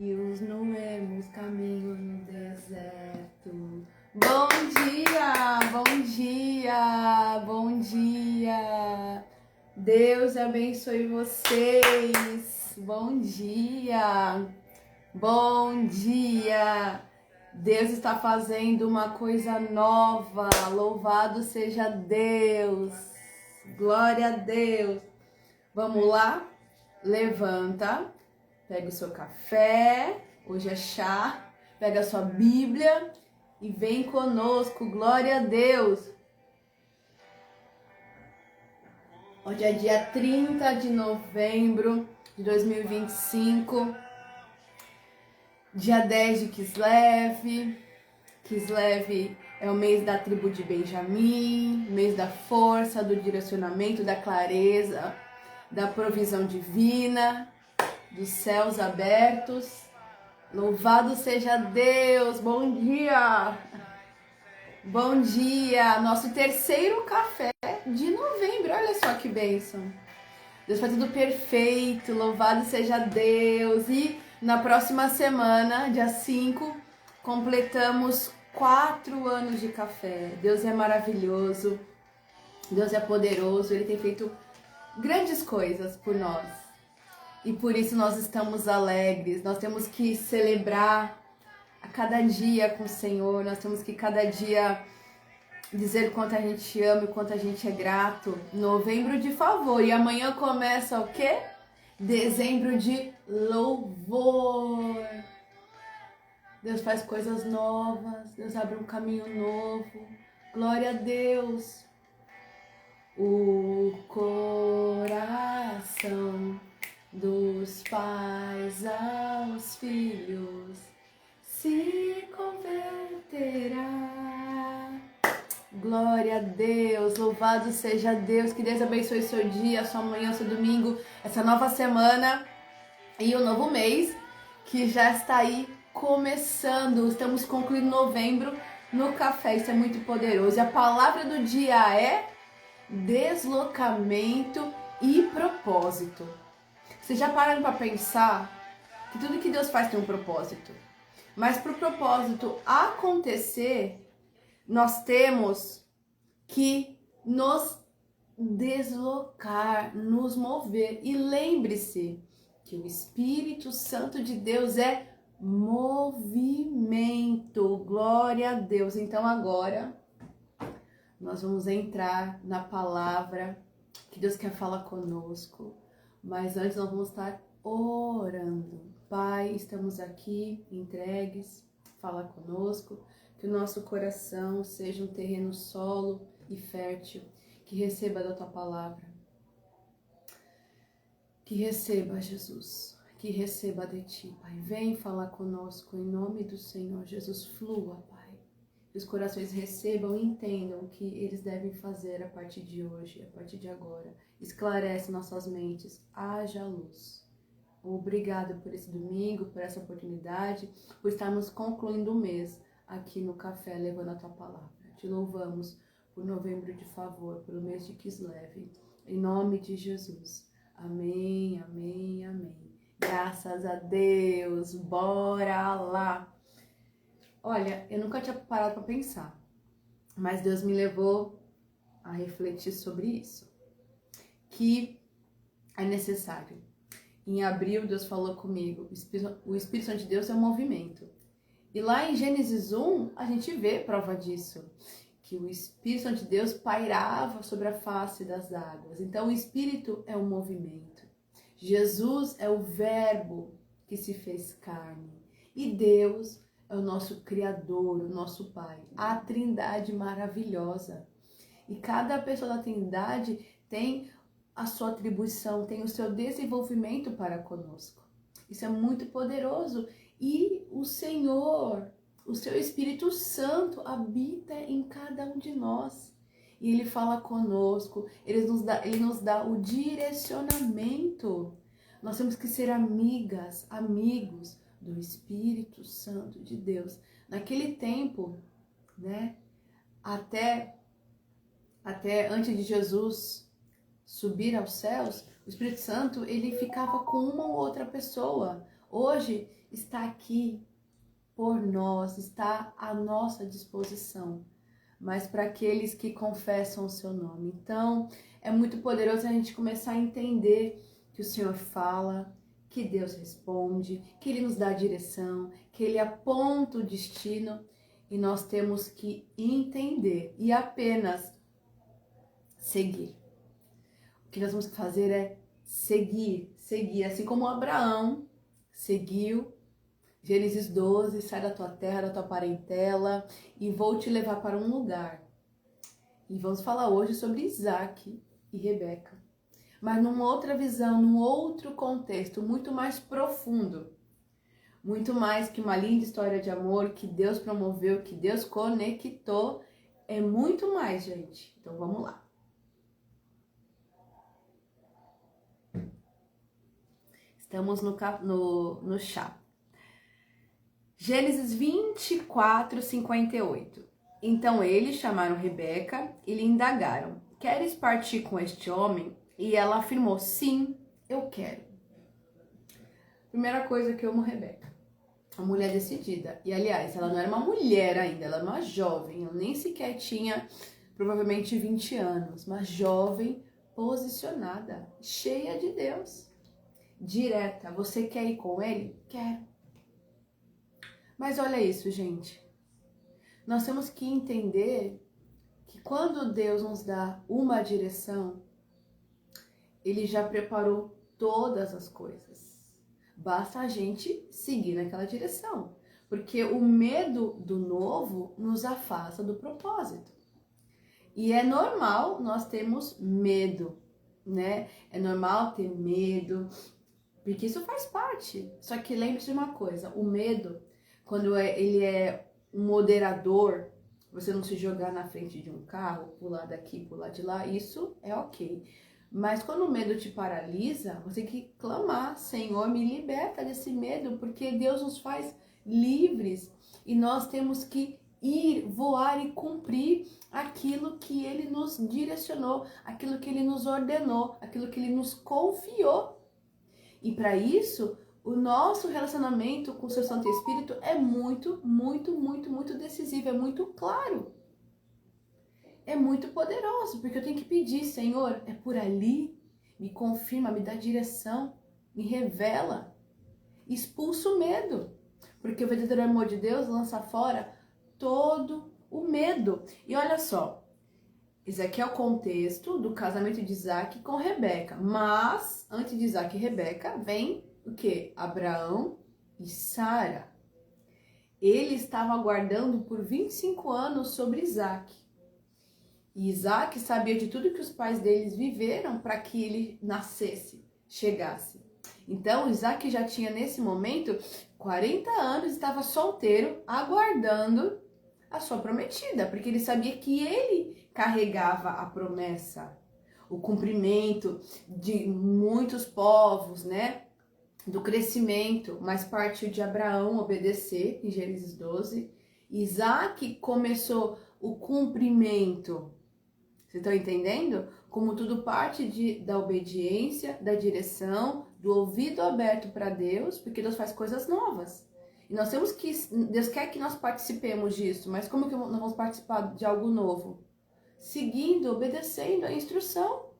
Rios no ermos, caminho no deserto. Bom dia, bom dia, bom dia. Deus abençoe vocês. Bom dia, bom dia. Deus está fazendo uma coisa nova. Louvado seja Deus. Glória a Deus. Vamos lá? Levanta. Pega o seu café, hoje é chá, pega a sua Bíblia e vem conosco, glória a Deus. Hoje é dia 30 de novembro de 2025, dia 10 de Kislev. Kislev é o mês da tribo de Benjamim, mês da força, do direcionamento, da clareza, da provisão divina, dos céus abertos. Louvado seja Deus. Bom dia. Bom dia. Nosso terceiro café de novembro. Olha só que bênção. Deus faz tudo perfeito. Louvado seja Deus. E na próxima semana, dia 5, completamos 4 anos de café. Deus é maravilhoso. Deus é poderoso. Ele tem feito grandes coisas por nós. E por isso nós estamos alegres, nós temos que celebrar a cada dia com o Senhor, nós temos que cada dia dizer o quanto a gente ama e o quanto a gente é grato. Novembro de favor, e amanhã começa o quê? Dezembro de louvor. Deus faz coisas novas, Deus abre um caminho novo. Glória a Deus. O coração dos pais aos filhos se converterá. Glória a Deus, louvado seja Deus, que Deus abençoe seu dia, sua manhã, seu domingo, essa nova semana e o novo mês que já está aí começando. Estamos concluindo novembro no café, isso é muito poderoso. E a palavra do dia é deslocamento e propósito. Vocês já pararam para pensar que tudo que Deus faz tem um propósito? Mas para o propósito acontecer, nós temos que nos deslocar, nos mover. E lembre-se que o Espírito Santo de Deus é movimento. Glória a Deus. Então agora nós vamos entrar na palavra que Deus quer falar conosco. Mas antes nós vamos estar orando. Pai, estamos aqui entregues, fala conosco, que o nosso coração seja um terreno solo e fértil, que receba da tua palavra. Que receba, Jesus, que receba de ti, Pai. Vem falar conosco em nome do Senhor Jesus, flua, Pai. Que os corações recebam e entendam o que eles devem fazer a partir de hoje, a partir de agora. Esclarece nossas mentes, haja luz. Obrigada por esse domingo, por essa oportunidade, por estarmos concluindo o mês aqui no café, levando a tua palavra. Te louvamos por novembro de favor, pelo mês de Kislev, em nome de Jesus. Amém, amém, amém. Graças a Deus, bora lá. Olha, eu nunca tinha parado para pensar, mas Deus me levou a refletir sobre isso, que é necessário. Em abril, Deus falou comigo, o Espírito Santo de Deus é um movimento. E lá em Gênesis 1, a gente vê prova disso, que o Espírito Santo de Deus pairava sobre a face das águas. Então, o Espírito é um movimento. Jesus é o Verbo que se fez carne. E Deus é o nosso Criador, o nosso Pai, a Trindade maravilhosa. E cada pessoa da Trindade tem a sua atribuição, tem o seu desenvolvimento para conosco. Isso é muito poderoso. E o Senhor, o seu Espírito Santo habita em cada um de nós. E Ele fala conosco, Ele nos dá o direcionamento. Nós temos que ser amigas, amigos do Espírito Santo de Deus. Naquele tempo, né, até antes de Jesus subir aos céus, o Espírito Santo, ele ficava com uma ou outra pessoa. Hoje, está aqui por nós, está à nossa disposição, mas para aqueles que confessam o seu nome. Então, é muito poderoso a gente começar a entender que o Senhor fala, que Deus responde, que Ele nos dá a direção, que Ele aponta o destino e nós temos que entender e apenas seguir. O que nós vamos fazer é seguir, assim como Abraão seguiu. Gênesis 12, sai da tua terra, da tua parentela e vou te levar para um lugar. E vamos falar hoje sobre Isaac e Rebeca. Mas numa outra visão, num outro contexto, muito mais profundo. Muito mais que uma linda história de amor que Deus promoveu, que Deus conectou. É muito mais, gente. Então vamos lá. Estamos no chá. Gênesis 24, 58. Então eles chamaram Rebeca e lhe indagaram: queres partir com este homem? E ela afirmou: sim, eu quero. Primeira coisa que eu amo Rebeca. Uma mulher decidida. E aliás, ela não era uma mulher ainda, ela era uma jovem. Ela nem sequer tinha provavelmente 20 anos. Uma jovem posicionada, cheia de Deus. Direta. Você quer ir com ele? Quero. Mas olha isso, gente. Nós temos que entender que quando Deus nos dá uma direção, Ele já preparou todas as coisas. Basta a gente seguir naquela direção. Porque o medo do novo nos afasta do propósito. E é normal nós termos medo, né? É normal ter medo, porque isso faz parte. Só que lembre-se de uma coisa, o medo, quando ele é um moderador, você não se jogar na frente de um carro, pular daqui, pular de lá, isso é ok. Mas quando o medo te paralisa, você tem que clamar: Senhor, me liberta desse medo, porque Deus nos faz livres e nós temos que ir, voar e cumprir aquilo que Ele nos direcionou, aquilo que Ele nos ordenou, aquilo que Ele nos confiou. E para isso, o nosso relacionamento com o seu Santo Espírito é muito, muito, muito, muito decisivo, é muito claro. É muito poderoso, porque eu tenho que pedir: Senhor, é por ali? Me confirma, me dá direção, me revela. Expulsa o medo, porque o verdadeiro amor de Deus lança fora todo o medo. E olha só, esse aqui é o contexto do casamento de Isaac com Rebeca. Mas, antes de Isaac e Rebeca, vem o quê? Abraão e Sara. Ele estava aguardando por 25 anos sobre Isaac. E Isaac sabia de tudo que os pais deles viveram para que ele nascesse, chegasse. Então, Isaac já tinha nesse momento 40 anos, estava solteiro, aguardando a sua prometida, porque ele sabia que ele carregava a promessa, o cumprimento de muitos povos, né? Do crescimento, mas partiu de Abraão obedecer, em Gênesis 12. Isaac começou o cumprimento. Vocês estão entendendo? Como tudo parte da obediência, da direção, do ouvido aberto para Deus, porque Deus faz coisas novas. E nós temos que, Deus quer que nós participemos disso, mas como que nós vamos participar de algo novo? Seguindo, obedecendo a instrução.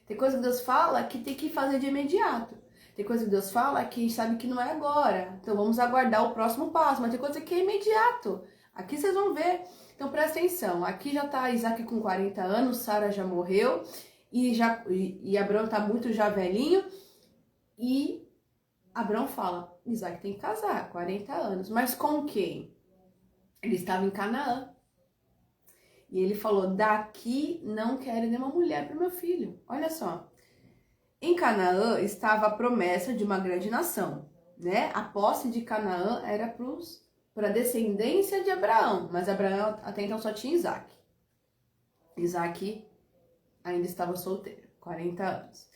Tem coisa que Deus fala que tem que fazer de imediato. Tem coisa que Deus fala que sabe que não é agora. Então vamos aguardar o próximo passo. Mas tem coisa que é imediato. Aqui vocês vão ver. Então presta atenção. Aqui já está Isaac com 40 anos, Sara já morreu. E Abraão está muito já velhinho. E Abraão fala: Isaac tem que casar, 40 anos. Mas com quem? Ele estava em Canaã. E ele falou: daqui não quero nenhuma mulher para o meu filho. Olha só. Em Canaã estava a promessa de uma grande nação, né? A posse de Canaã era para a descendência de Abraão, mas Abraão até então só tinha Isaac. Isaac ainda estava solteiro, 40 anos.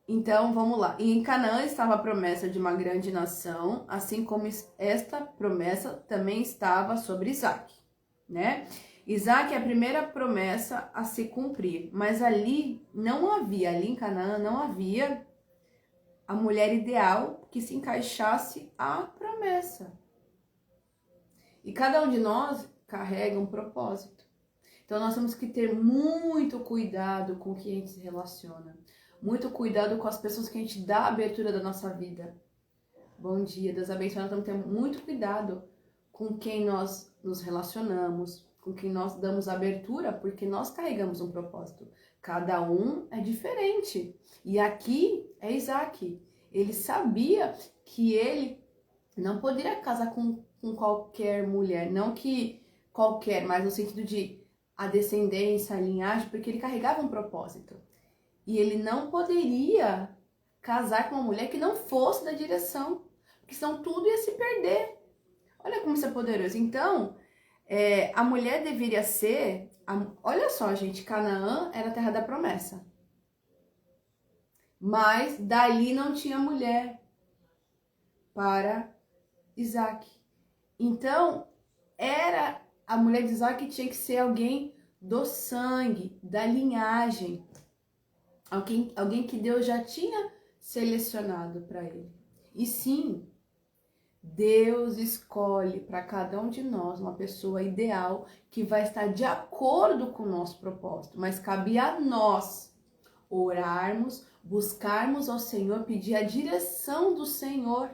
Então, vamos lá. E em Canaã estava a promessa de uma grande nação, assim como esta promessa também estava sobre Isaac, né? Isaac é a primeira promessa a se cumprir, mas ali em Canaã não havia a mulher ideal que se encaixasse a promessa. E cada um de nós carrega um propósito. Então nós temos que ter muito cuidado com quem a gente se relaciona. Muito cuidado com as pessoas que a gente dá a abertura da nossa vida. Bom dia, Deus abençoe. Nós temos que ter muito cuidado com quem nós nos relacionamos, com quem nós damos abertura, porque nós carregamos um propósito. Cada um é diferente. E aqui é Isaac. Ele sabia que ele não poderia casar com qualquer mulher. Não que qualquer, mas no sentido de a descendência, a linhagem, porque ele carregava um propósito. E ele não poderia casar com uma mulher que não fosse da direção, porque senão tudo ia se perder. Olha como isso é poderoso. Então, a mulher deveria ser... olha só, gente, Canaã era a terra da promessa. Mas dali não tinha mulher para Isaac. Então, a mulher de Isaac tinha que ser alguém do sangue, da linhagem. Alguém que Deus já tinha selecionado para ele. E sim, Deus escolhe para cada um de nós uma pessoa ideal que vai estar de acordo com o nosso propósito. Mas cabe a nós orarmos, buscarmos ao Senhor, pedir a direção do Senhor.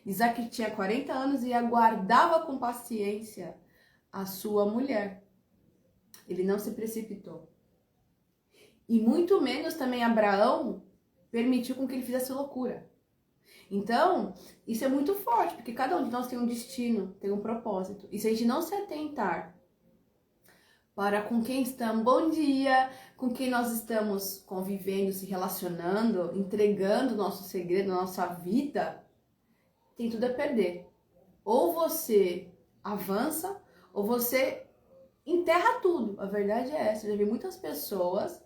Isaac tinha 40 anos e aguardava com paciência a sua mulher. Ele não se precipitou. E muito menos também Abraão permitiu com que ele fizesse loucura. Então, isso é muito forte, porque cada um de nós tem um destino, tem um propósito. E se a gente não se atentar para com quem estamos, bom dia, com quem nós estamos convivendo, se relacionando, entregando nosso segredo, nossa vida, tem tudo a perder. Ou você avança, ou você enterra tudo. A verdade é essa. Eu já vi muitas pessoas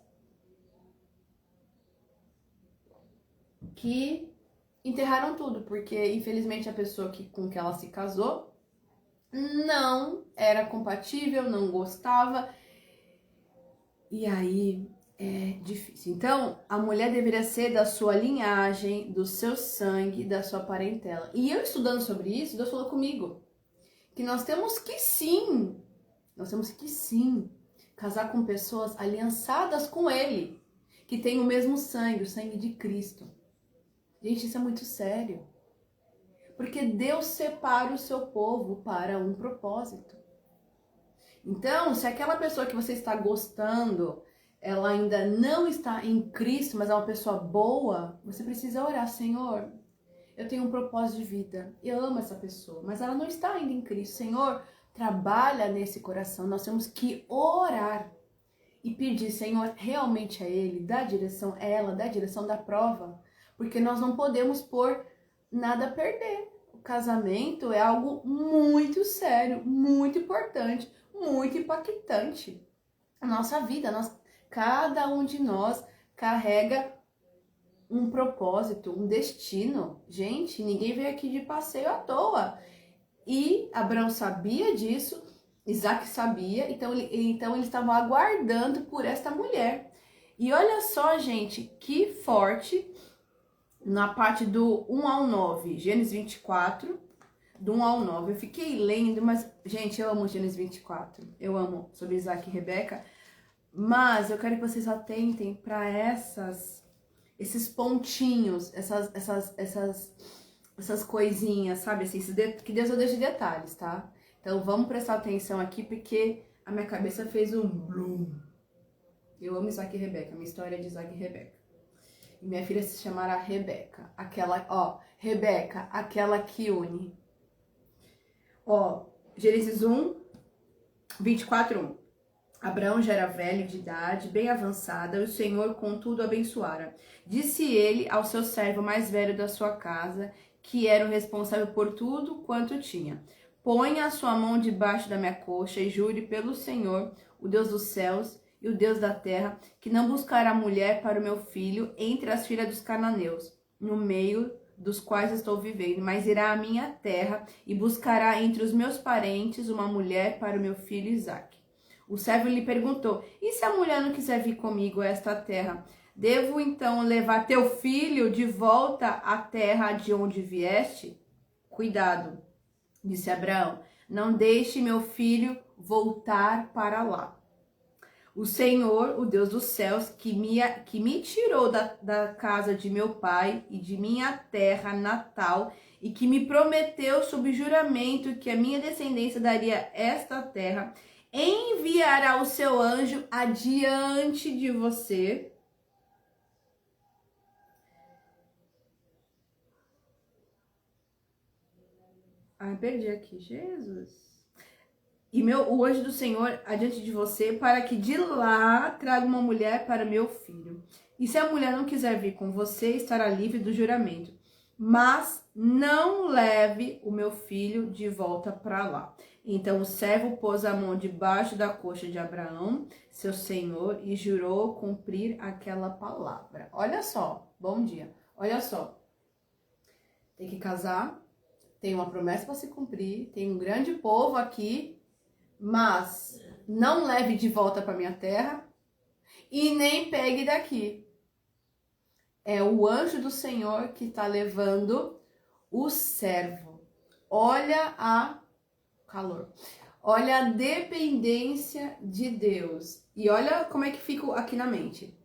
que enterraram tudo, porque infelizmente a pessoa com que ela se casou não era compatível, não gostava, e aí é difícil. Então, a mulher deveria ser da sua linhagem, do seu sangue, da sua parentela. E eu estudando sobre isso, Deus falou comigo que nós temos que sim casar com pessoas aliançadas com Ele, que tem o mesmo sangue, o sangue de Cristo. Gente, isso é muito sério. Porque Deus separa o seu povo para um propósito. Então, se aquela pessoa que você está gostando, ela ainda não está em Cristo, mas é uma pessoa boa, você precisa orar, Senhor, eu tenho um propósito de vida, eu amo essa pessoa, mas ela não está ainda em Cristo. Senhor, trabalha nesse coração. Nós temos que orar e pedir, Senhor, realmente a Ele, dá direção a ela, dá direção da prova. Porque nós não podemos pôr nada a perder. O casamento é algo muito sério, muito importante, muito impactante. A nossa vida, cada um de nós carrega um propósito, um destino. Gente, ninguém veio aqui de passeio à toa. E Abraão sabia disso, Isaac sabia, então eles estavam aguardando por esta mulher. E olha só, gente, que forte... Na parte do 1 ao 9, Gênesis 24, do 1 ao 9. Eu fiquei lendo, mas, gente, eu amo Gênesis 24. Eu amo sobre Isaac e Rebeca. Mas eu quero que vocês atentem para esses pontinhos, essas coisinhas, sabe? Assim, que Deus eu deixe detalhes, tá? Então vamos prestar atenção aqui, porque a minha cabeça fez um blum. Eu amo Isaac e Rebeca, minha história é de Isaac e Rebeca. E minha filha se chamará Rebeca, Rebeca, aquela que une. Gênesis 1, 24, 1. Abraão já era velho de idade, bem avançada, e o Senhor contudo abençoara. Disse ele ao seu servo mais velho da sua casa, que era o responsável por tudo quanto tinha: ponha a sua mão debaixo da minha coxa e jure pelo Senhor, o Deus dos céus e o Deus da terra, que não buscará mulher para o meu filho entre as filhas dos cananeus, no meio dos quais estou vivendo, mas irá à minha terra e buscará entre os meus parentes uma mulher para o meu filho Isaque. O servo lhe perguntou: e se a mulher não quiser vir comigo a esta terra? Devo então levar teu filho de volta à terra de onde vieste? Cuidado, disse Abraão, não deixe meu filho voltar para lá. O Senhor, o Deus dos céus, que me tirou da casa de meu pai e de minha terra natal, e que me prometeu sob juramento que a minha descendência daria esta terra, enviará o seu anjo adiante de você. Perdi aqui, Jesus. E o anjo do Senhor adiante de você, para que de lá traga uma mulher para meu filho. E se a mulher não quiser vir com você, estará livre do juramento. Mas não leve o meu filho de volta para lá. Então o servo pôs a mão debaixo da coxa de Abraão, seu senhor, e jurou cumprir aquela palavra. Olha só, bom dia. Olha só. Tem que casar, tem uma promessa para se cumprir, tem um grande povo aqui, mas não leve de volta para minha terra e nem pegue daqui. É o anjo do Senhor que está levando o servo. Olha a calor. Olha a dependência de Deus. E olha como é que fica aqui na mente.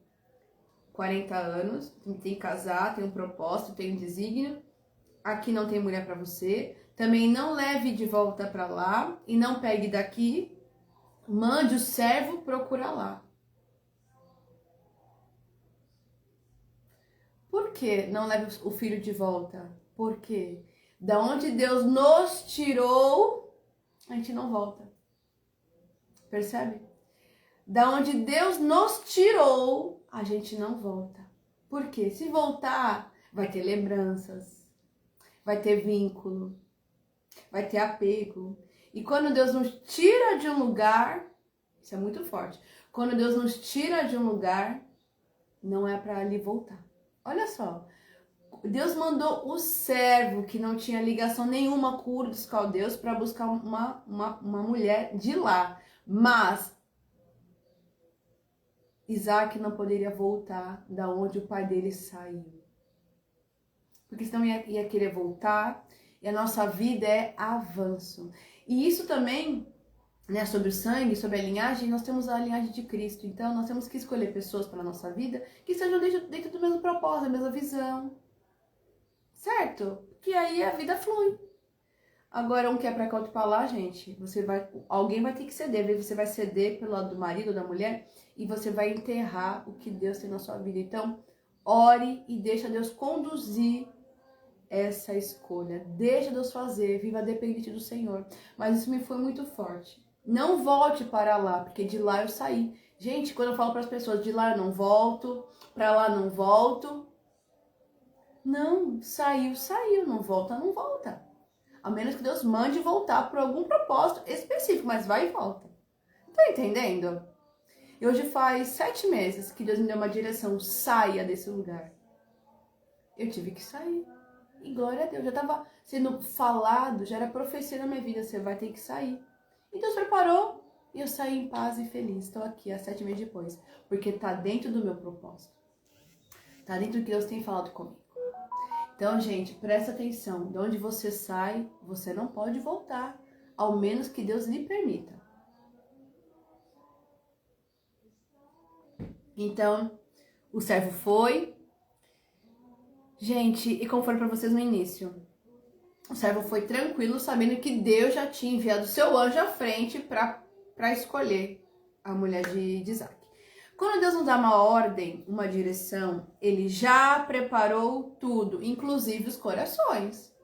40 anos, tem que casar, tem um propósito, tem um desígnio. Aqui não tem mulher para você. Também não leve de volta para lá e não pegue daqui. Mande o servo procurar lá. Por que não leve o filho de volta? Porque da onde Deus nos tirou, a gente não volta. Percebe? Da onde Deus nos tirou, a gente não volta. Por quê? Se voltar, vai ter lembranças, vai ter vínculo, vai ter apego. E quando Deus nos tira de um lugar, isso é muito forte. Quando Deus nos tira de um lugar, não é para ali voltar. Olha só, Deus mandou o servo que não tinha ligação nenhuma com Ur dos Caldeus para buscar uma mulher de lá. Mas Isaac não poderia voltar da onde o pai dele saiu. Porque senão ia querer voltar. E a nossa vida é avanço. E isso também, né, sobre o sangue, sobre a linhagem, nós temos a linhagem de Cristo. Então, nós temos que escolher pessoas para a nossa vida que sejam dentro do mesmo propósito, da mesma visão. Certo? Que aí a vida flui. Agora, um quer para cá, outro para lá, gente. Alguém vai ter que ceder. Às vezes você vai ceder pelo lado do marido ou da mulher e você vai enterrar o que Deus tem na sua vida. Então, ore e deixa Deus conduzir essa escolha. Deixa Deus fazer, viva dependente do Senhor. Mas isso me foi muito forte. Não volte para lá, porque de lá eu saí. Gente, quando eu falo para as pessoas, de lá eu não volto, para lá não volto. Não, saiu, não volta, não volta. A menos que Deus mande voltar por algum propósito específico, mas vai e volta. Tá entendendo? E hoje faz 7 meses que Deus me deu uma direção, saia desse lugar. Eu tive que sair. E glória a Deus, já estava sendo falado, já era profecia na minha vida, você vai ter que sair. E Deus preparou e eu saí em paz e feliz. Estou aqui há 7 meses depois, porque está dentro do meu propósito. Está dentro do que Deus tem falado comigo. Então, gente, presta atenção. De onde você sai, você não pode voltar, ao menos que Deus lhe permita. Então, o servo foi. Gente, e como falei para vocês no início, o servo foi tranquilo, sabendo que Deus já tinha enviado seu anjo à frente para escolher a mulher de Isaac. Quando Deus nos dá uma ordem, uma direção, Ele já preparou tudo, inclusive os corações.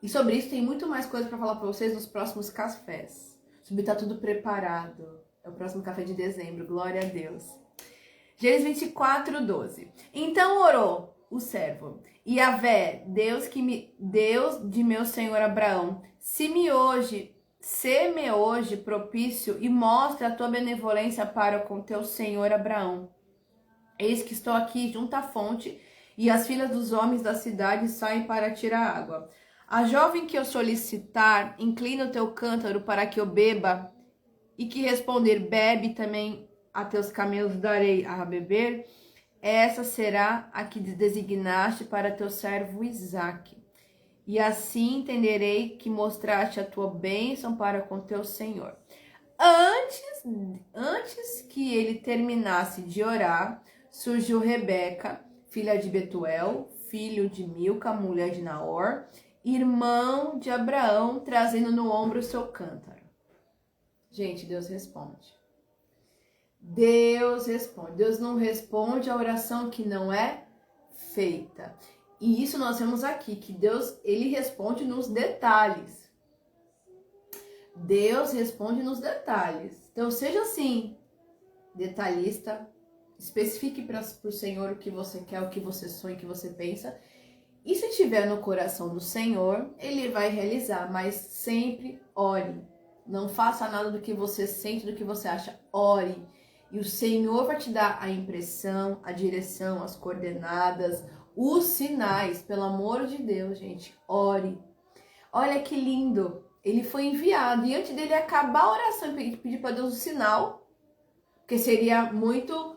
E sobre isso tem muito mais coisa para falar para vocês nos próximos cafés. Sobre tá tudo preparado. É o próximo café de dezembro, glória a Deus. Gênesis 24, 12. Então orou o servo: Yahvé, Deus de meu senhor Abraão, se-me hoje propício e mostra a tua benevolência para com teu senhor Abraão. Eis que estou aqui junto à fonte e as filhas dos homens da cidade saem para tirar água. A jovem que eu solicitar, inclina o teu cântaro para que eu beba, e que responder, bebe também a teus camelos darei a beber. essa será a que designaste para teu servo Isaque. E assim entenderei que mostraste a tua bênção para com teu Senhor. Antes que ele terminasse de orar, surgiu Rebeca, filha de Betuel, filho de Milca, mulher de Naor, irmão de Abraão, trazendo no ombro o seu cântaro. Gente, Deus responde. Deus responde. Deus não responde a oração que não é feita. E isso nós vemos aqui, que Deus, ele responde nos detalhes. Deus responde nos detalhes. Então, seja assim, detalhista, especifique para o Senhor o que você quer, o que você sonha, o que você pensa. E se estiver no coração do Senhor, ele vai realizar, mas sempre ore. Não faça nada do que você sente, do que você acha. Ore. E o Senhor vai te dar a impressão, a direção, as coordenadas, os sinais. Pelo amor de Deus, gente, ore. Olha que lindo. Ele foi enviado. E antes dele acabar a oração e pedir para Deus um sinal, porque seria muito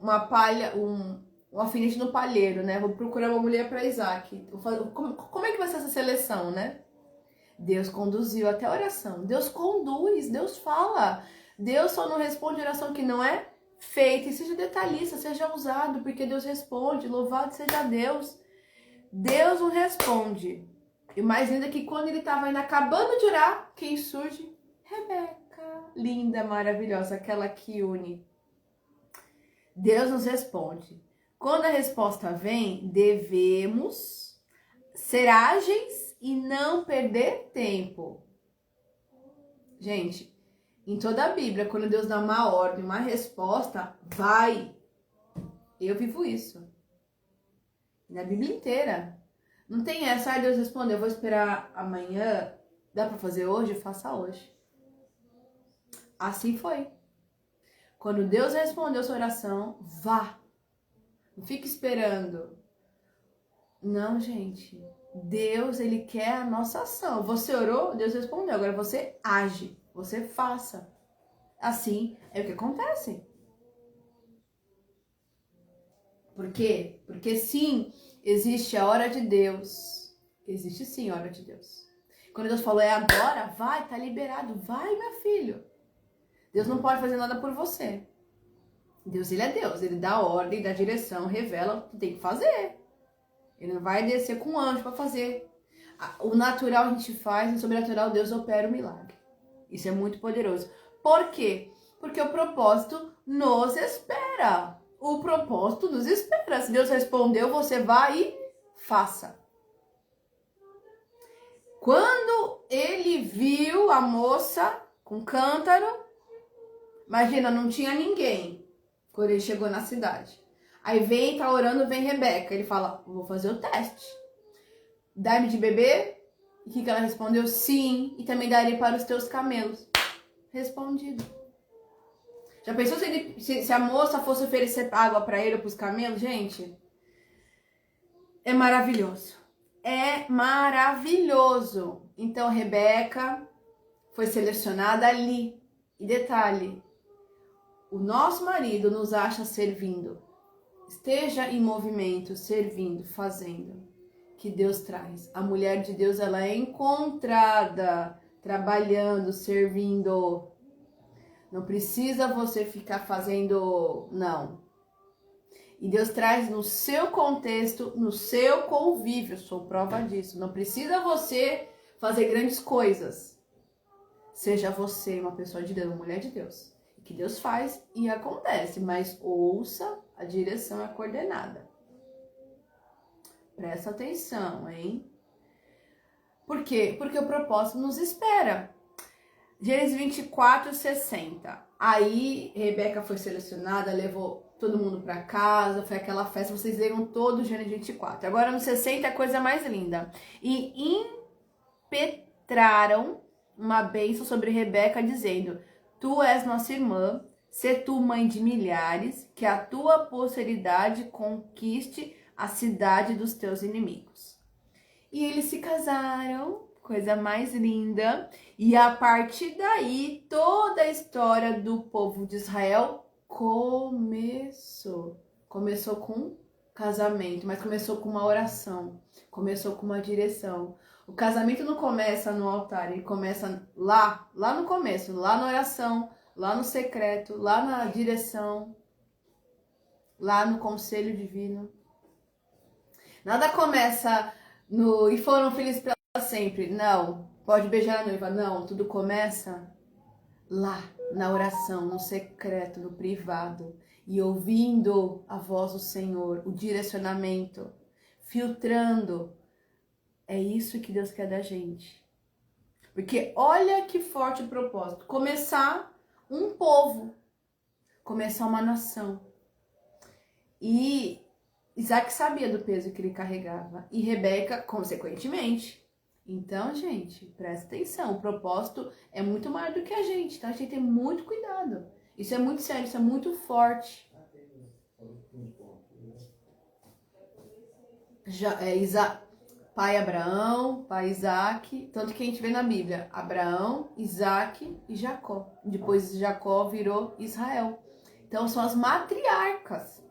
uma palha, um alfinete no palheiro, né? Vou procurar uma mulher para Isaac. Como é que vai ser essa seleção, né? Deus conduziu até a oração. Deus conduz, Deus fala. Deus só não responde oração que não é feita. E seja detalhista, seja ousado, porque Deus responde. Louvado seja Deus. Deus não responde. E o mais lindo é que quando ele estava ainda acabando de orar, quem surge? Rebeca. Linda, maravilhosa, aquela que une. Deus nos responde. Quando a resposta vem, devemos ser ágeis e não perder tempo. Gente, em toda a Bíblia, quando Deus dá uma ordem, uma resposta, vai. Eu vivo isso. Na Bíblia inteira. Não tem essa, Deus responde, eu vou esperar amanhã, dá para fazer hoje? Faça hoje. Assim foi. Quando Deus respondeu sua oração, vá. Não fique esperando. Não, gente. Deus, ele quer a nossa ação. Você orou, Deus respondeu. Agora você age, você faça. Assim é o que acontece. Por quê? Porque sim, existe a hora de Deus. Existe sim a hora de Deus. Quando Deus falou, é agora, vai, tá liberado. Vai, meu filho. Deus não pode fazer nada por você. Deus, ele é Deus. Ele dá ordem, dá direção, revela o que tem que fazer. Ele não vai descer com um anjo para fazer. O natural a gente faz, no sobrenatural Deus opera o milagre. Isso é muito poderoso. Por quê? Porque o propósito nos espera. O propósito nos espera. Se Deus respondeu, você vai e faça. Quando ele viu a moça com cântaro, imagina, não tinha ninguém quando ele chegou na cidade. Aí vem, tá orando, vem Rebeca. Ele fala, vou fazer o teste. Dá-me de beber? E o que ela respondeu? Sim, e também darei para os teus camelos. Respondido. Já pensou se a moça fosse oferecer água para ele ou para os camelos? Gente, é maravilhoso. É maravilhoso. Então, Rebeca foi selecionada ali. E detalhe, o nosso marido nos acha servindo. Esteja em movimento, servindo, fazendo. Que Deus traz. A mulher de Deus, ela é encontrada, trabalhando, servindo. Não precisa você ficar fazendo, não. E Deus traz no seu contexto, no seu convívio. Sou prova disso. Não precisa você fazer grandes coisas. Seja você uma pessoa de Deus, uma mulher de Deus. Que Deus faz e acontece, mas ouça a direção e a coordenada. Presta atenção, hein? Por quê? Porque o propósito nos espera. Gênesis 24, 60. Aí, Rebeca foi selecionada, levou todo mundo para casa, foi aquela festa, vocês leram todo o Gênesis 24. Agora, no 60, é a coisa mais linda. E impetraram uma bênção sobre Rebeca, dizendo, tu és nossa irmã, sê tu mãe de milhares, que a tua posteridade conquiste a cidade dos teus inimigos. E eles se casaram, coisa mais linda, e a partir daí toda a história do povo de Israel começou. Começou com casamento, mas começou com uma oração, começou com uma direção. O casamento não começa no altar, ele começa lá no começo, lá na oração, lá no secreto, lá na direção, lá no conselho divino. Nada começa no e foram felizes para sempre. Não. Pode beijar a noiva. Não. Tudo começa lá, na oração, no secreto, no privado. E ouvindo a voz do Senhor, o direcionamento, filtrando. É isso que Deus quer da gente. Porque olha que forte o propósito. Começar um povo. Começar uma nação. E Isaac sabia do peso que ele carregava. E Rebeca, consequentemente. Então, gente, presta atenção. O propósito é muito maior do que a gente, tá? A gente tem muito cuidado. Isso é muito sério, isso é muito forte. Pai Abraão, pai Isaac. Tanto que a gente vê na Bíblia. Abraão, Isaac e Jacó. Depois Jacó virou Israel. Então, são as matriarcas.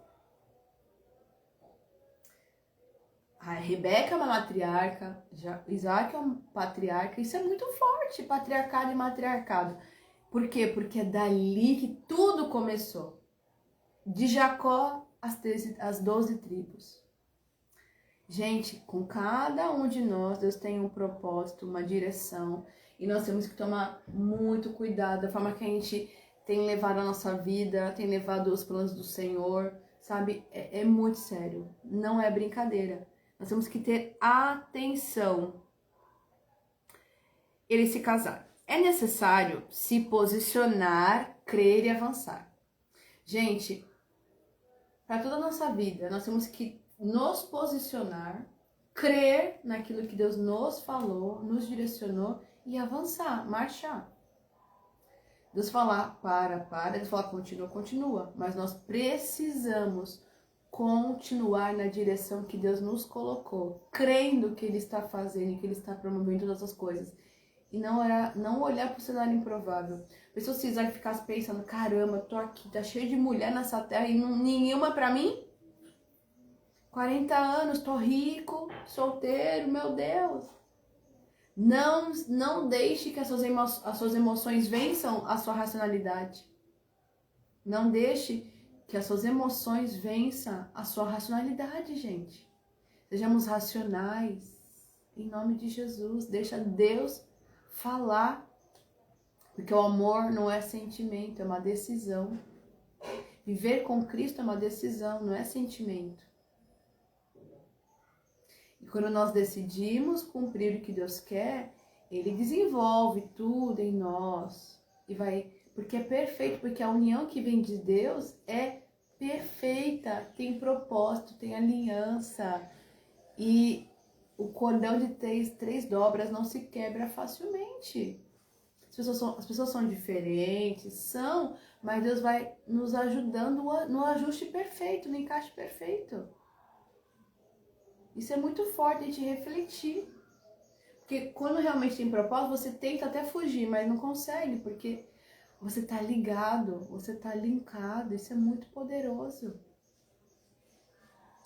A Rebeca é uma matriarca, Isaac é um patriarca. Isso é muito forte, patriarcado e matriarcado. Por quê? Porque é dali que tudo começou. De Jacó às 12 tribos. Gente, com cada um de nós, Deus tem um propósito, uma direção. E nós temos que tomar muito cuidado da forma que a gente tem levado a nossa vida, tem levado os planos do Senhor, sabe? É muito sério, não é brincadeira. Nós temos que ter atenção. Eles se casaram. É necessário se posicionar, crer e avançar. Gente, para toda a nossa vida, nós temos que nos posicionar, crer naquilo que Deus nos falou, nos direcionou e avançar, marchar. Deus falar, para, Deus falar, continua. Mas nós precisamos continuar na direção que Deus nos colocou, crendo que Ele está fazendo, que Ele está promovendo todas as coisas. E não olhar para o cenário improvável. Pessoas se Isaac ficasse pensando, caramba, tô aqui, tá cheio de mulher nessa terra e nenhuma para mim? 40 anos, tô rico, solteiro, meu Deus. Não deixe que as suas emoções vençam a sua racionalidade. Não deixe que as suas emoções vençam a sua racionalidade, gente. Sejamos racionais, em nome de Jesus. Deixa Deus falar, porque o amor não é sentimento, é uma decisão. Viver com Cristo é uma decisão, não é sentimento. E quando nós decidimos cumprir o que Deus quer, Ele desenvolve tudo em nós e vai. Porque é perfeito, porque a união que vem de Deus é perfeita, tem propósito, tem aliança. E o cordão de três dobras não se quebra facilmente. As pessoas são diferentes, mas Deus vai nos ajudando no ajuste perfeito, no encaixe perfeito. Isso é muito forte a gente refletir. Porque quando realmente tem propósito, você tenta até fugir, mas não consegue, porque você está ligado, você está linkado. Isso é muito poderoso.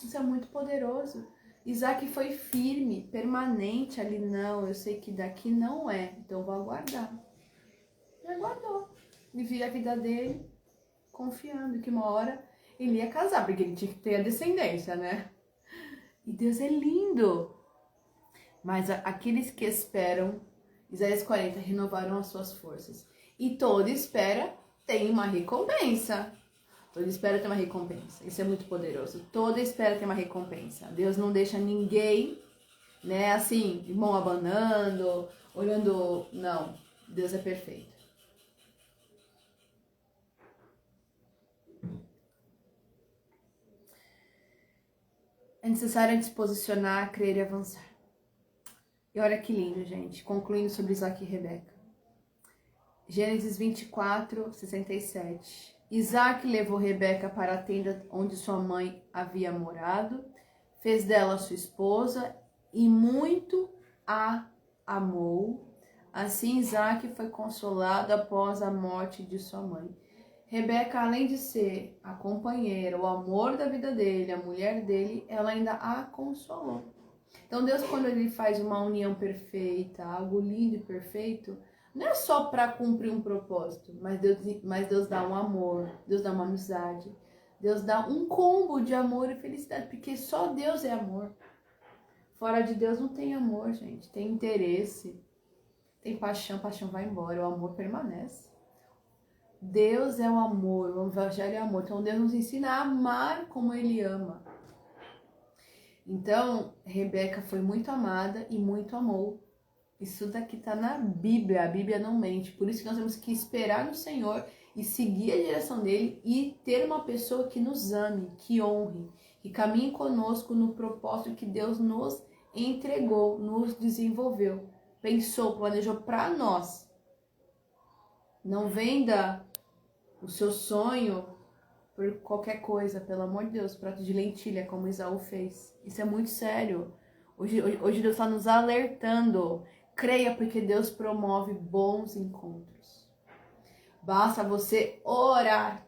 Isso é muito poderoso. Isaac foi firme, permanente ali. Não, eu sei que daqui não é, então eu vou aguardar. E aguardou. Vivia a vida dele, confiando que uma hora ele ia casar, porque ele tinha que ter a descendência, né? E Deus é lindo. Mas aqueles que esperam, Isaías 40, renovaram as suas forças. E toda espera tem uma recompensa. Toda espera tem uma recompensa. Isso é muito poderoso. Toda espera tem uma recompensa. Deus não deixa ninguém, né, assim, de mão abanando, olhando. Não. Deus é perfeito. É necessário a gente se posicionar, crer e avançar. E olha que lindo, gente. Concluindo sobre Isaac e Rebeca. Gênesis 24, 67. Isaac levou Rebeca para a tenda onde sua mãe havia morado, fez dela sua esposa e muito a amou. Assim Isaac foi consolado após a morte de sua mãe. Rebeca, além de ser a companheira, o amor da vida dele, a mulher dele, ela ainda a consolou. Então Deus, quando ele faz uma união perfeita, algo lindo e perfeito, não é só para cumprir um propósito, mas Deus dá um amor, Deus dá uma amizade, Deus dá um combo de amor e felicidade, porque só Deus é amor. Fora de Deus não tem amor, gente, tem interesse, tem paixão, paixão vai embora, o amor permanece. Deus é o amor, o evangelho é o amor. Então Deus nos ensina a amar como Ele ama. Então, Rebeca foi muito amada e muito amou. Isso daqui está na Bíblia, a Bíblia não mente. Por isso que nós temos que esperar no Senhor e seguir a direção dele e ter uma pessoa que nos ame, que honre, que caminhe conosco no propósito que Deus nos entregou, nos desenvolveu, pensou, planejou para nós. Não venda o seu sonho por qualquer coisa, pelo amor de Deus, prato de lentilha, como Esaú fez. Isso é muito sério. Hoje Deus está nos alertando. Creia, porque Deus promove bons encontros. Basta você orar,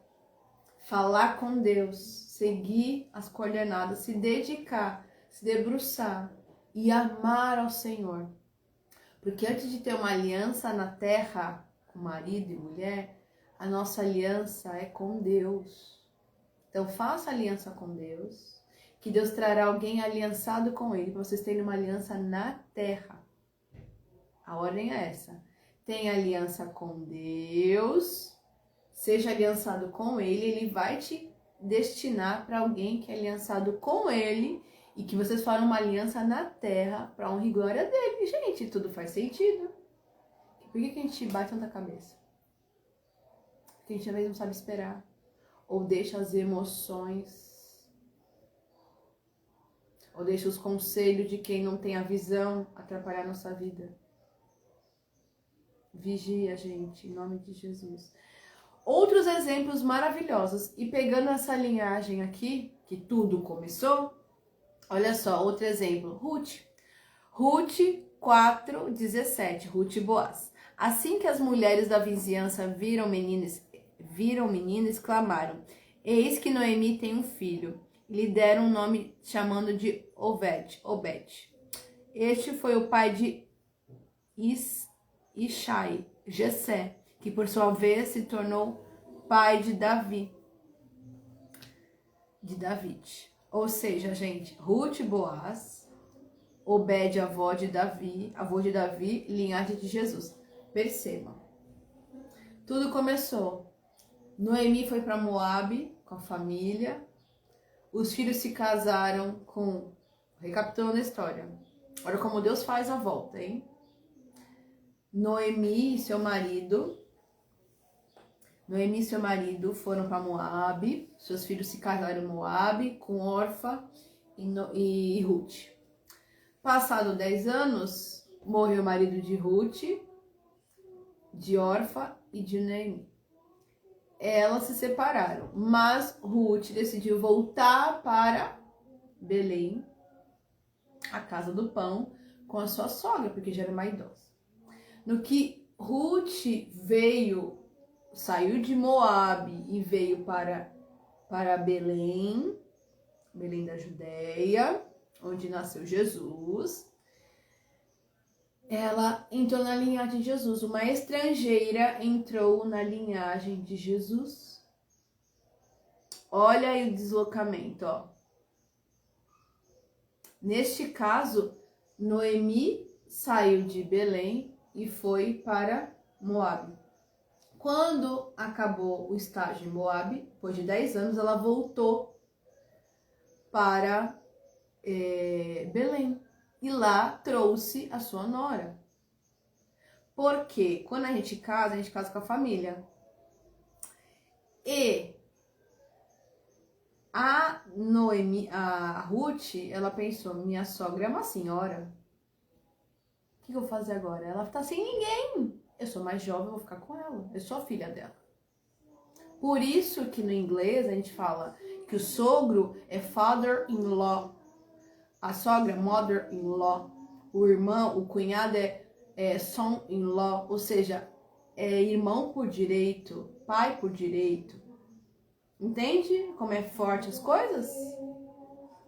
falar com Deus, seguir as coordenadas, se dedicar, se debruçar e amar ao Senhor. Porque antes de ter uma aliança na terra, com marido e mulher, a nossa aliança é com Deus. Então faça aliança com Deus, que Deus trará alguém aliançado com Ele, para vocês terem uma aliança na terra. A ordem é essa. Tenha aliança com Deus, seja aliançado com Ele, Ele vai te destinar para alguém que é aliançado com Ele e que vocês façam uma aliança na terra para honra e glória dele. Gente, tudo faz sentido. Por que a gente bate tanta cabeça? Porque a gente às vezes não sabe esperar. Ou deixa as emoções, ou deixa os conselhos de quem não tem a visão atrapalhar a nossa vida. Vigia, gente, em nome de Jesus. Outros exemplos maravilhosos. E pegando essa linhagem aqui, que tudo começou, olha só, outro exemplo. Ruth 4:17, Ruth e Boaz. Assim que as mulheres da vizinhança viram o menino, exclamaram: eis que Noemi tem um filho. Lhe deram um nome chamando de Obed. Este foi o pai de Ishai, Jessé, que por sua vez se tornou pai de Davi. Ou seja, gente, Ruth e Boaz, Obed, avô de Davi, linhagem de Jesus. Percebam. Tudo começou. Noemi foi para Moabe com a família. Os filhos se casaram com... Recapitulando a história. Olha como Deus faz a volta, hein? Noemi e seu marido foram para Moabe. Seus filhos se casaram em Moabe com Orfa e Ruth. Passado 10 anos, morreu o marido de Ruth, de Orfa e de Noemi. Elas se separaram, mas Ruth decidiu voltar para Belém, a casa do pão, com a sua sogra, porque já era uma idosa. No que Ruth saiu de Moabe e veio para Belém da Judéia, onde nasceu Jesus, ela entrou na linhagem de Jesus. Uma estrangeira entrou na linhagem de Jesus. Olha aí o deslocamento, ó. Neste caso, Noemi saiu de Belém e foi para Moabe. Quando acabou o estágio em Moabe, depois de 10 anos, ela voltou para Belém. E lá trouxe a sua nora. Porque quando a gente casa com a família. E a Noemi, a Ruth, ela pensou: minha sogra é uma senhora. O que eu vou fazer agora? Ela tá sem ninguém. Eu sou mais jovem, eu vou ficar com ela. Eu sou a filha dela. Por isso que no inglês a gente fala que o sogro é father-in-law. A sogra, mother-in-law. O irmão, o cunhado é son-in-law. Ou seja, é irmão por direito, pai por direito. Entende como é forte as coisas?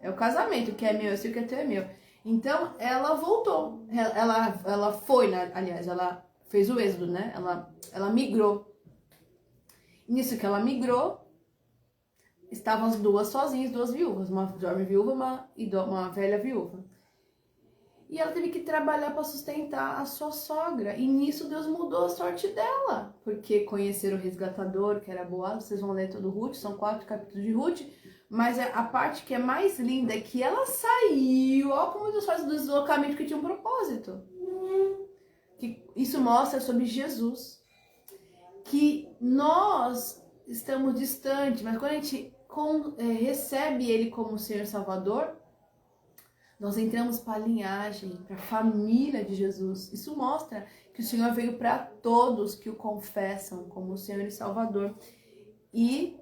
É o casamento, o que é meu, eu sei o que é teu é meu. Então, ela voltou. Ela foi, aliás, ela fez o êxodo, né? Ela migrou. Nisso que ela migrou, estavam as duas sozinhas, duas viúvas. Uma jovem viúva uma velha viúva. E ela teve que trabalhar para sustentar a sua sogra. E nisso Deus mudou a sorte dela. Porque conheceram o resgatador, que era Boaz. Vocês vão ler todo o Ruth, são 4 capítulos de Ruth. Mas a parte que é mais linda é que ela saiu. Olha como Deus faz o deslocamento que tinha um propósito. Que isso mostra sobre Jesus. Que nós estamos distantes, mas quando a gente recebe Ele como Senhor Salvador, nós entramos para a linhagem, para a família de Jesus. Isso mostra que o Senhor veio para todos que o confessam como Senhor e Salvador. E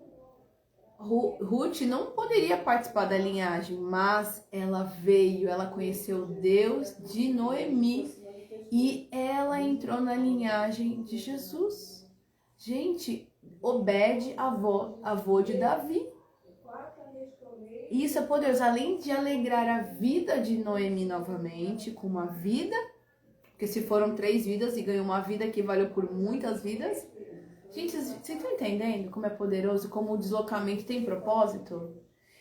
Ruth não poderia participar da linhagem, mas ela veio, ela conheceu Deus de Noemi e ela entrou na linhagem de Jesus. Gente, Obed, avô de Davi. Isso é poderoso, além de alegrar a vida de Noemi novamente, com uma vida, porque se foram 3 vidas e ganhou uma vida que valeu por muitas vidas. Gente, vocês estão entendendo como é poderoso, como o deslocamento tem propósito?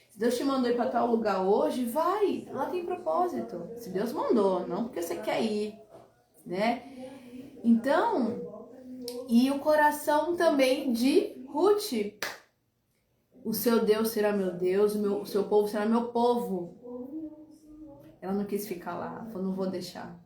Se Deus te mandou ir para tal lugar hoje, vai, lá tem propósito. Se Deus mandou, não porque você quer ir, né? Então, e o coração também de Ruth. O seu Deus será meu Deus, o seu povo será meu povo. Ela não quis ficar lá, falou, não vou deixar.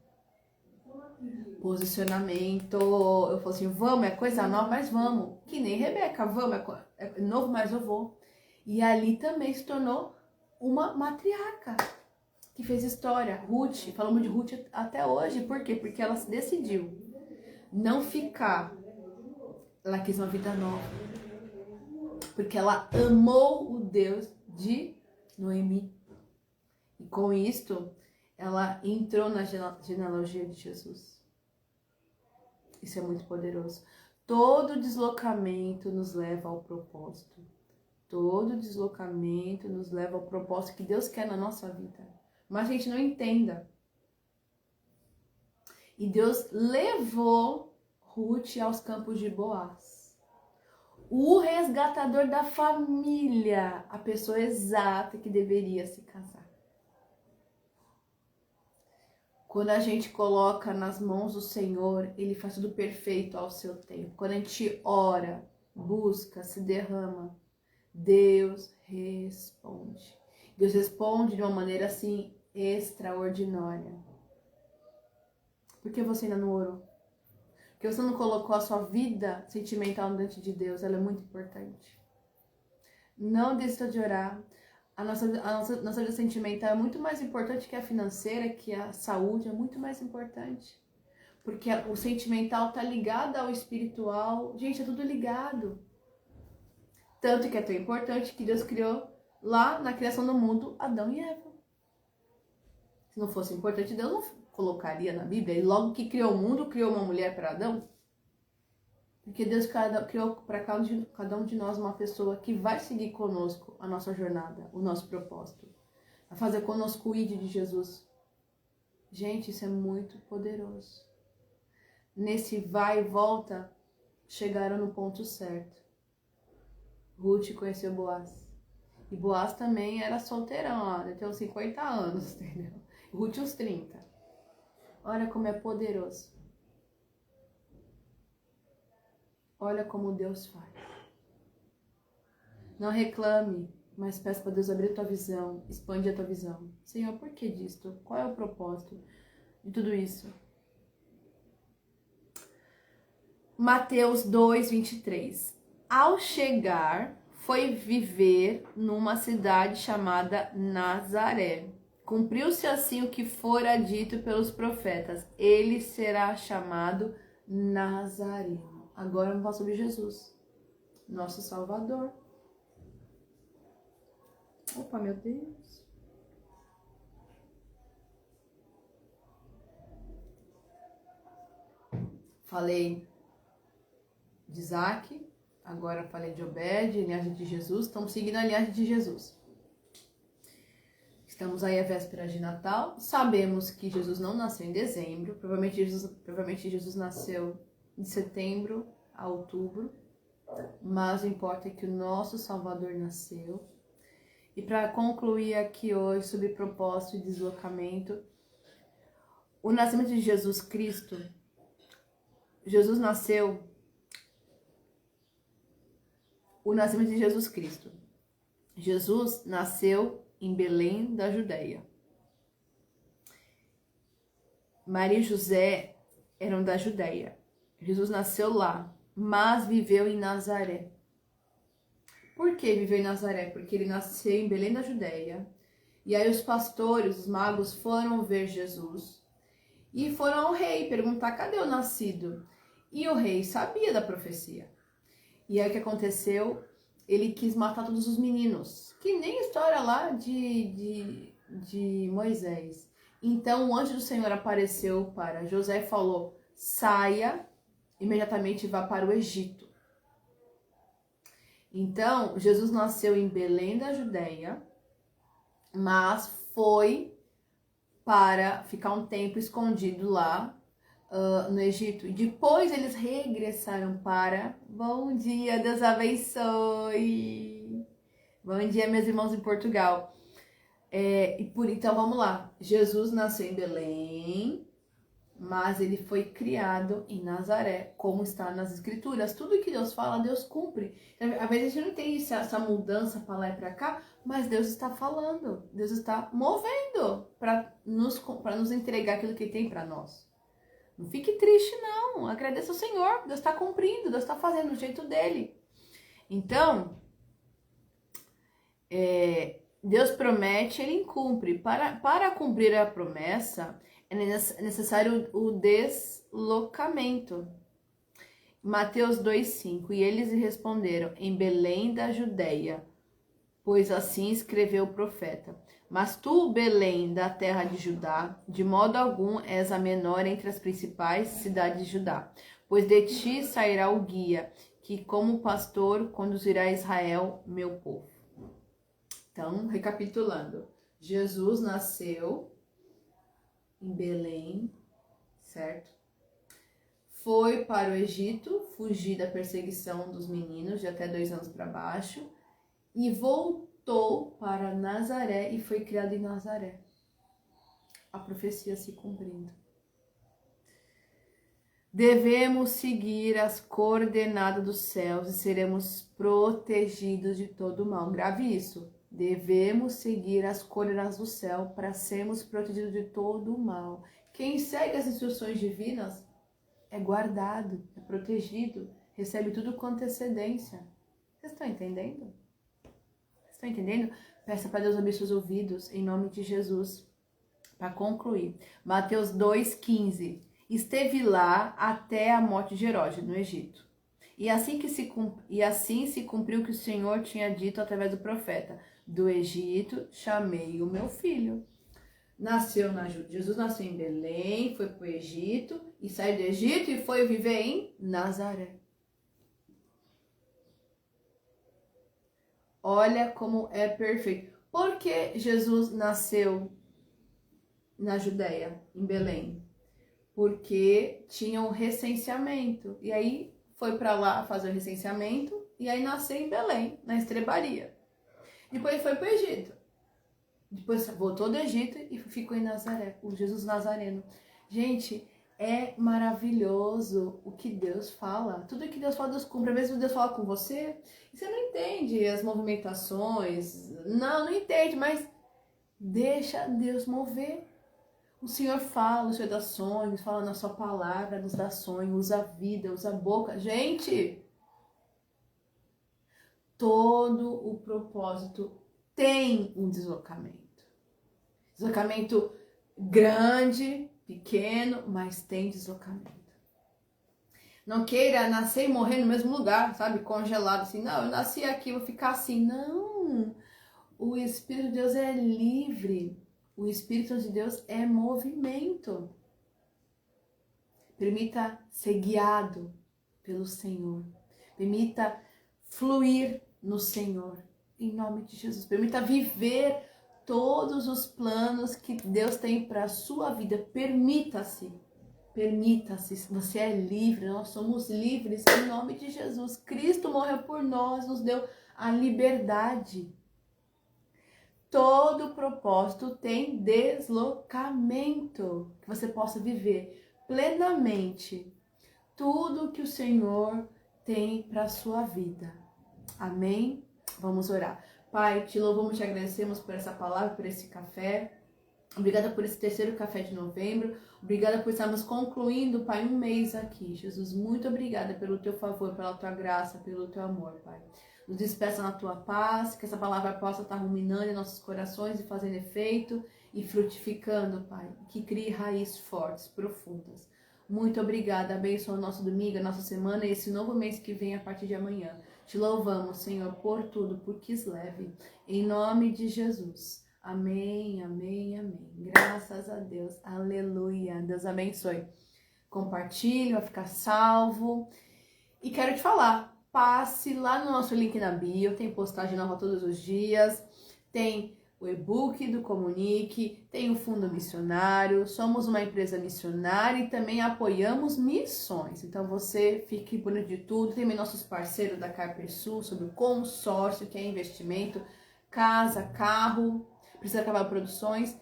Posicionamento, eu falei assim, vamos, é coisa nova, mas vamos. Que nem Rebeca, vamos, é novo, mas eu vou. E ali também se tornou uma matriarca, que fez história. Ruth, falamos de Ruth até hoje, por quê? Porque ela se decidiu não ficar, ela quis uma vida nova. Porque ela amou o Deus de Noemi. E com isto, ela entrou na genealogia de Jesus. Isso é muito poderoso. Todo deslocamento nos leva ao propósito. Todo deslocamento nos leva ao propósito que Deus quer na nossa vida. Mas a gente não entenda. E Deus levou Ruth aos campos de Boaz. O resgatador da família, a pessoa exata que deveria se casar. Quando a gente coloca nas mãos do Senhor, Ele faz tudo perfeito ao seu tempo. Quando a gente ora, busca, se derrama, Deus responde. Deus responde de uma maneira assim extraordinária. Por que você ainda não orou? Porque você não colocou a sua vida sentimental diante de Deus, ela é muito importante. Não desista de orar. A nossa vida sentimental é muito mais importante que a financeira, que a saúde, é muito mais importante. Porque o sentimental está ligado ao espiritual. Gente, é tudo ligado. Tanto que é tão importante que Deus criou lá na criação do mundo Adão e Eva. Se não fosse importante, Deus não colocaria na Bíblia. E logo que criou o mundo, criou uma mulher para Adão. Porque Deus criou para cada um de nós uma pessoa que vai seguir conosco a nossa jornada, o nosso propósito. Vai fazer conosco o ID de Jesus. Gente, isso é muito poderoso. Nesse vai e volta, chegaram no ponto certo. Ruth conheceu Boaz. E Boaz também era solteirão, ó, ele tem uns 50 anos, entendeu? Ruth uns 30. Olha como é poderoso. Olha como Deus faz. Não reclame, mas peça para Deus abrir a tua visão, expande a tua visão. Senhor, por que disto? Qual é o propósito de tudo isso? Mateus 2:23. Ao chegar, foi viver numa cidade chamada Nazaré. Cumpriu-se assim o que fora dito pelos profetas. Ele será chamado Nazareno. Agora vamos falar sobre Jesus, nosso Salvador. Opa, meu Deus. Falei de Isaac, agora falei de Obed, linhagem de Jesus, estamos seguindo a linhagem de Jesus. Estamos aí à véspera de Natal, sabemos que Jesus não nasceu em dezembro, provavelmente Jesus nasceu de setembro a outubro, mas o importa é que o nosso Salvador nasceu. E para concluir aqui hoje sobre propósito e deslocamento, o nascimento de Jesus Cristo, Jesus nasceu, o nascimento de Jesus Cristo. Jesus nasceu em Belém da Judéia. Maria e José eram da Judéia. Jesus nasceu lá, mas viveu em Nazaré. Por que viveu em Nazaré? Porque ele nasceu em Belém da Judéia. E aí os pastores, os magos, foram ver Jesus e foram ao rei perguntar: cadê o nascido? E o rei sabia da profecia. E aí o que aconteceu? Ele quis matar todos os meninos, que nem a história lá de Moisés. Então o anjo do Senhor apareceu para José e falou: saia, imediatamente vá para o Egito. Então Jesus nasceu em Belém da Judéia, mas foi para ficar um tempo escondido lá no Egito. E depois eles regressaram para... Bom dia, Deus abençoe! Bom dia, meus irmãos em Portugal. Então vamos lá. Jesus nasceu em Belém, mas ele foi criado em Nazaré, como está nas Escrituras. Tudo que Deus fala, Deus cumpre. Às vezes a gente não entende essa mudança para lá e para cá, mas Deus está falando, Deus está movendo para nos entregar aquilo que Ele tem para nós. Não fique triste, não. Agradeça ao Senhor. Deus está cumprindo, Deus está fazendo do jeito dele. Então, Deus promete, Ele cumpre. Para cumprir a promessa, é necessário o deslocamento. Mateus 2,5. E eles lhe responderam: em Belém da Judéia, pois assim escreveu o profeta. Mas tu, Belém, da terra de Judá, de modo algum és a menor entre as principais cidades de Judá, pois de ti sairá o guia, que como pastor conduzirá Israel, meu povo. Então, recapitulando, Jesus nasceu em Belém, certo? Foi para o Egito, fugir da perseguição dos meninos de até 2 anos para baixo, e voltou para Nazaré e foi criado em Nazaré. A profecia se cumprindo. Devemos seguir as coordenadas dos céus e seremos protegidos de todo mal. Grave isso. Devemos seguir as coordenadas do céu para sermos protegidos de todo mal. Quem segue as instruções divinas é guardado, é protegido, recebe tudo com antecedência. Vocês estão entendendo? Estão entendendo? Peça para Deus abrir seus ouvidos, em nome de Jesus. Para concluir, Mateus 2,15. Esteve lá até a morte de Herodes, no Egito. E assim se cumpriu o que o Senhor tinha dito através do profeta: do Egito chamei o meu filho. Jesus nasceu em Belém, foi para o Egito, e saiu do Egito e foi viver em Nazaré. Olha como é perfeito. Por que Jesus nasceu na Judéia, em Belém? Porque tinha um recenseamento. E aí foi para lá fazer o recenseamento e aí nasceu em Belém, na estrebaria. Depois foi para o Egito. Depois voltou do Egito e ficou em Nazaré, o Jesus Nazareno. Gente, é maravilhoso o que Deus fala. Tudo que Deus fala, Deus cumpre. Às vezes Deus fala com você e você não entende as movimentações. Não entende, mas deixa Deus mover. O Senhor fala, o Senhor dá sonhos, fala na sua palavra, nos dá sonhos, usa a vida, usa a boca. Gente, todo o propósito tem um deslocamento. Deslocamento grande, pequeno, mas tem deslocamento. Não queira nascer e morrer no mesmo lugar, sabe? Congelado assim. Não, eu nasci aqui, vou ficar assim. Não. O Espírito de Deus é livre. O Espírito de Deus é movimento. Permita ser guiado pelo Senhor. Permita fluir no Senhor, em nome de Jesus. Permita viver todos os planos que Deus tem para a sua vida. Permita-se. Permita-se, você é livre, nós somos livres em nome de Jesus. Cristo morreu por nós, nos deu a liberdade. Todo propósito tem deslocamento, que você possa viver plenamente tudo que o Senhor tem para a sua vida. Amém? Vamos orar. Pai, te louvamos, te agradecemos por essa palavra, por esse café. Obrigada por esse terceiro café de novembro. Obrigada por estarmos concluindo, Pai, um mês aqui. Jesus, muito obrigada pelo teu favor, pela tua graça, pelo teu amor, Pai. Nos despeça na tua paz, que essa palavra possa estar ruminando em nossos corações e fazendo efeito e frutificando, Pai. Que crie raízes fortes, profundas. Muito obrigada. Abençoa o nosso domingo, a nossa semana e esse novo mês que vem a partir de amanhã. Te louvamos, Senhor, por tudo, por quis leve. Em nome de Jesus. Amém, amém, amém. Graças a Deus. Aleluia. Deus abençoe. Compartilhe, vai ficar salvo. E quero te falar, passe lá no nosso link na bio, tem postagem nova todos os dias, tem o e-book do Comunique, tem o Fundo Missionário, somos uma empresa missionária e também apoiamos missões. Então você fique por dentro de tudo. Tem também nossos parceiros da Carpesul sobre o consórcio, que é investimento, casa, carro, Precisa Acabar Produções.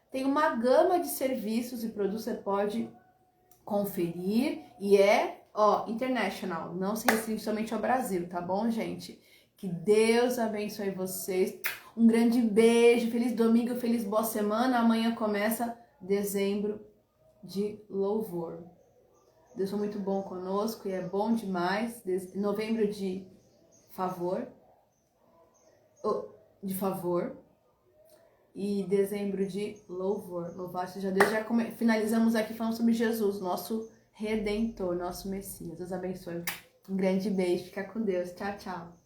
Tem uma gama de serviços e produtos que você pode conferir e international, não se restringe somente ao Brasil, tá bom, gente? Que Deus abençoe vocês. Um grande beijo, feliz domingo, feliz boa semana. Amanhã começa dezembro de louvor. Deus foi muito bom conosco e é bom demais. Novembro de favor. E dezembro de louvor. Louvado seja Deus. Já finalizamos aqui falando sobre Jesus, nosso Redentor, nosso Messias. Deus abençoe. Um grande beijo. Fica com Deus. Tchau, tchau.